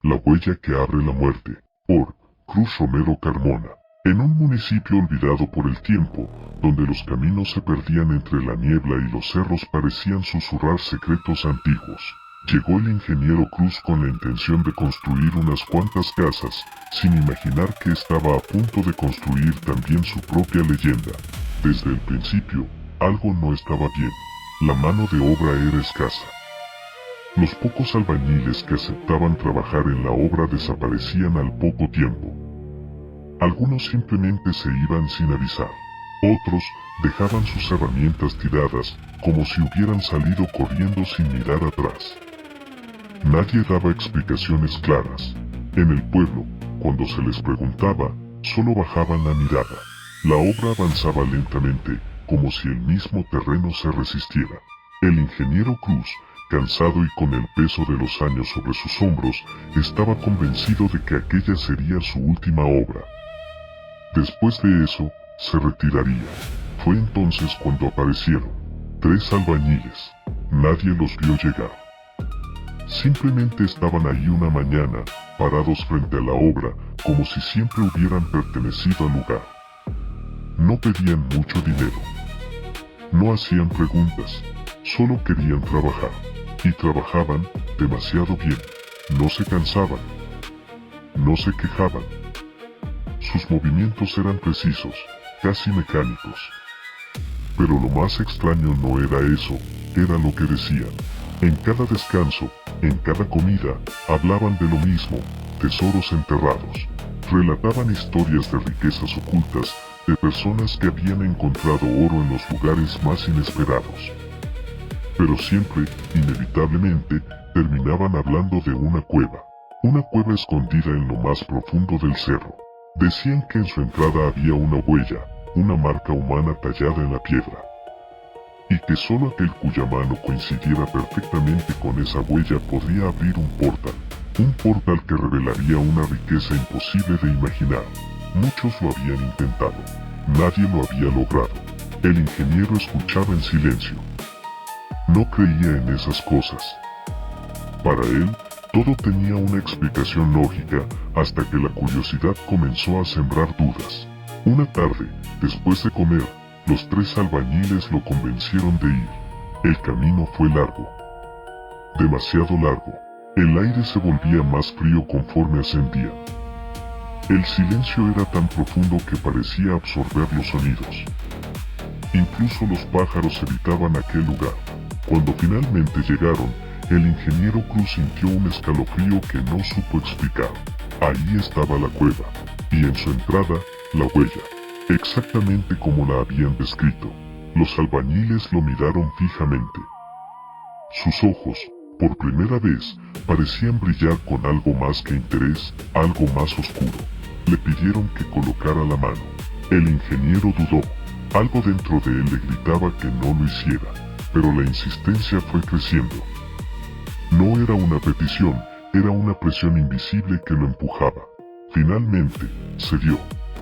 La huella que abre la muerte, por Cruz Romero Carmona. En un municipio olvidado por el tiempo, donde los caminos se perdían entre la niebla y los cerros parecían susurrar secretos antiguos, llegó el ingeniero Cruz con la intención de construir unas cuantas casas, sin imaginar que estaba a punto de construir también su propia leyenda. Desde el principio, algo no estaba bien. La mano de obra era escasa. Los pocos albañiles que aceptaban trabajar en la obra desaparecían al poco tiempo. Algunos simplemente se iban sin avisar. Otros dejaban sus herramientas tiradas, como si hubieran salido corriendo sin mirar atrás. Nadie daba explicaciones claras. En el pueblo, cuando se les preguntaba, solo bajaban la mirada. La obra avanzaba lentamente, como si el mismo terreno se resistiera. El ingeniero Cruz, cansado y con el peso de los años sobre sus hombros, estaba convencido de que aquella sería su última obra. Después de eso, se retiraría. Fue entonces cuando aparecieron 3 albañiles. Nadie los vio llegar. Simplemente estaban allí una mañana, parados frente a la obra, como si siempre hubieran pertenecido al lugar. No pedían mucho dinero. No hacían preguntas, solo querían trabajar. Y trabajaban demasiado bien. No se cansaban. No se quejaban. Sus movimientos eran precisos, casi mecánicos. Pero lo más extraño no era eso, era lo que decían. En cada descanso, en cada comida, hablaban de lo mismo, tesoros enterrados. Relataban historias de riquezas ocultas, de personas que habían encontrado oro en los lugares más inesperados. Pero siempre, inevitablemente, terminaban hablando de una cueva escondida en lo más profundo del cerro. Decían que en su entrada había una huella, una marca humana tallada en la piedra. Y que solo aquel cuya mano coincidiera perfectamente con esa huella podría abrir un portal que revelaría una riqueza imposible de imaginar. Muchos lo habían intentado. Nadie lo había logrado. El ingeniero escuchaba en silencio. No creía en esas cosas. Para él, todo tenía una explicación lógica, hasta que la curiosidad comenzó a sembrar dudas. Una tarde, después de comer, los 3 albañiles lo convencieron de ir. El camino fue largo. Demasiado largo. El aire se volvía más frío conforme ascendían. El silencio era tan profundo que parecía absorber los sonidos. Incluso los pájaros evitaban aquel lugar. Cuando finalmente llegaron, el ingeniero Cruz sintió un escalofrío que no supo explicar. Ahí estaba la cueva, y en su entrada, la huella, exactamente como la habían descrito. Los albañiles lo miraron fijamente. Sus ojos, por primera vez, parecían brillar con algo más que interés, algo más oscuro. Le pidieron que colocara la mano. El ingeniero dudó. Algo dentro de él le gritaba que no lo hiciera, pero la insistencia fue creciendo. No era una petición, era una presión invisible que lo empujaba. Finalmente, cedió,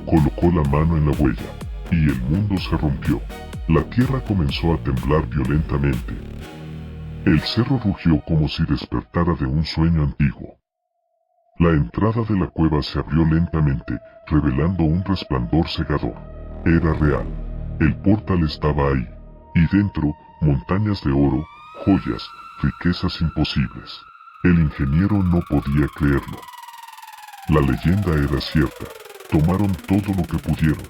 colocó la mano en la huella, y el mundo se rompió. La tierra comenzó a temblar violentamente. El cerro rugió como si despertara de un sueño antiguo. La entrada de la cueva se abrió lentamente, revelando un resplandor cegador. Era real. El portal estaba ahí, y dentro, montañas de oro, joyas, riquezas imposibles. El ingeniero no podía creerlo. La leyenda era cierta. Tomaron todo lo que pudieron.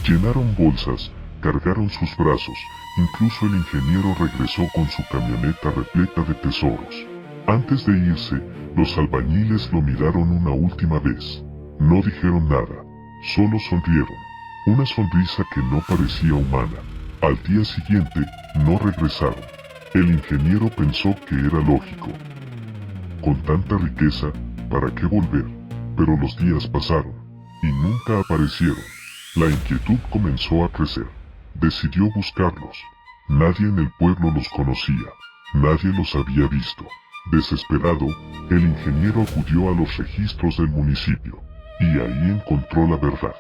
Llenaron bolsas, cargaron sus brazos, incluso el ingeniero regresó con su camioneta repleta de tesoros. Antes de irse, los albañiles lo miraron una última vez. No dijeron nada, solo sonrieron. Una sonrisa que no parecía humana. Al día siguiente, no regresaron. El ingeniero pensó que era lógico. Con tanta riqueza, ¿para qué volver? Pero los días pasaron, y nunca aparecieron. La inquietud comenzó a crecer. Decidió buscarlos. Nadie en el pueblo los conocía. Nadie los había visto. Desesperado, el ingeniero acudió a los registros del municipio, y ahí encontró la verdad.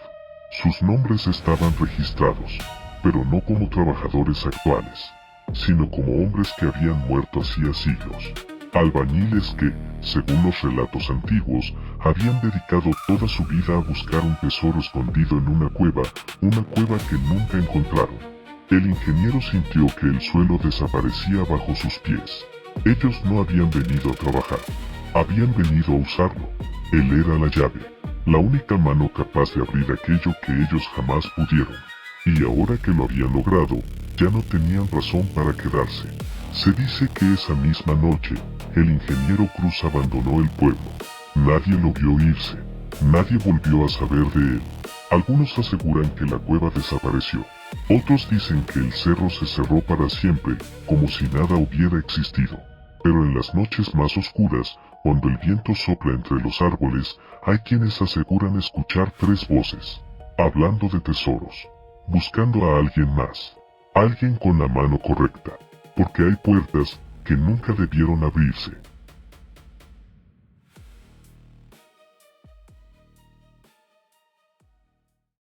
Sus nombres estaban registrados, pero no como trabajadores actuales, sino como hombres que habían muerto hacía siglos. Albañiles que, según los relatos antiguos, habían dedicado toda su vida a buscar un tesoro escondido en una cueva que nunca encontraron. El ingeniero sintió que el suelo desaparecía bajo sus pies. Ellos no habían venido a trabajar, habían venido a usarlo. Él era la llave, la única mano capaz de abrir aquello que ellos jamás pudieron. Y ahora que lo habían logrado, ya no tenían razón para quedarse. Se dice que esa misma noche, el ingeniero Cruz abandonó el pueblo. Nadie lo vio irse. Nadie volvió a saber de él. Algunos aseguran que la cueva desapareció. Otros dicen que el cerro se cerró para siempre, como si nada hubiera existido. Pero en las noches más oscuras, cuando el viento sopla entre los árboles, hay quienes aseguran escuchar 3 voces, hablando de tesoros, buscando a alguien más, alguien con la mano correcta, porque hay puertas que nunca debieron abrirse.